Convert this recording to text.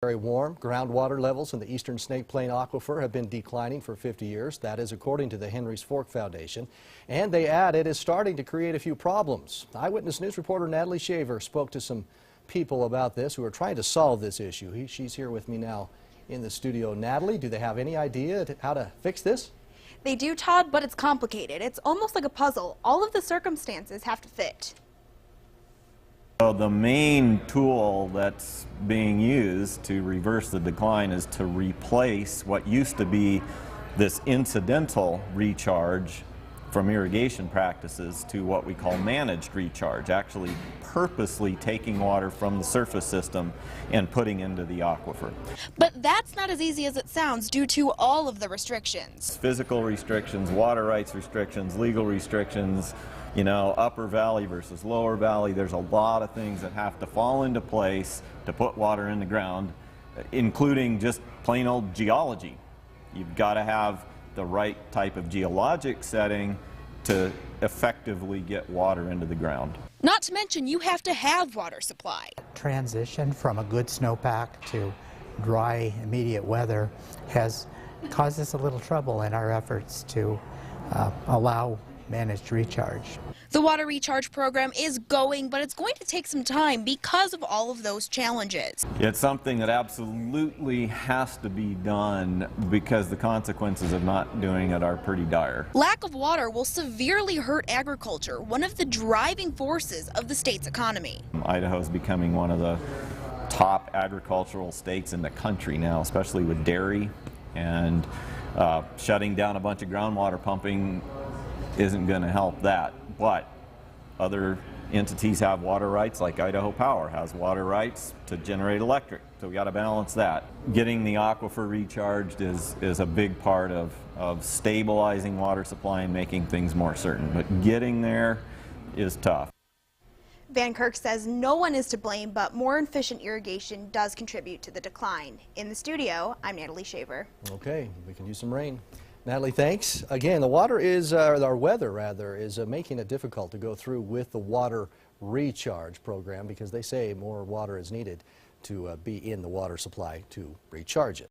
Very warm. Groundwater levels in the Eastern Snake Plain Aquifer have been declining for 50 years. That is according to the Henry's Fork Foundation. And they add it is starting to create a few problems. Eyewitness News reporter Natalie Shaver spoke to some people about this who are trying to solve this issue. She's here with me now in the studio. Natalie, do they have any idea how to fix this? They do, Todd, but it's complicated. It's almost like a puzzle. All of the circumstances have to fit. So the main tool that's being used to reverse the decline is to replace what used to be this incidental recharge from irrigation practices to what we call managed recharge, actually purposely taking water from the surface system and putting into the aquifer. But that's not as easy as it sounds due to all of the restrictions. Physical restrictions, water rights restrictions, legal restrictions, you know, upper valley versus lower valley. There's a lot of things that have to fall into place to put water in the ground, including just plain old geology. You've got to have the right type of geologic setting to effectively get water into the ground. Not to mention you have to have water supply. Transition from a good snowpack to dry, immediate weather has caused us a little trouble in our efforts to allow managed recharge. The water recharge program is going, but it's going to take some time because of all of those challenges. It's something that absolutely has to be done because the consequences of not doing it are pretty dire. Lack of water will severely hurt agriculture, one of the driving forces of the state's economy. Idaho is becoming one of the top agricultural states in the country now, especially with dairy, and shutting down a bunch of groundwater pumping isn't going to help that, but other entities have water rights, like Idaho Power has water rights to generate electric, so we got to balance that. Getting the aquifer recharged is a big part of stabilizing water supply and making things more certain, but getting there is tough. Van Kirk says no one is to blame, but more efficient irrigation does contribute to the decline. In the studio, I'm Natalie Shaver. Okay, we can use some rain. Natalie, thanks. Again, the water is, our weather rather, is making it difficult to go through with the water recharge program because they say more water is needed to be in the water supply to recharge it.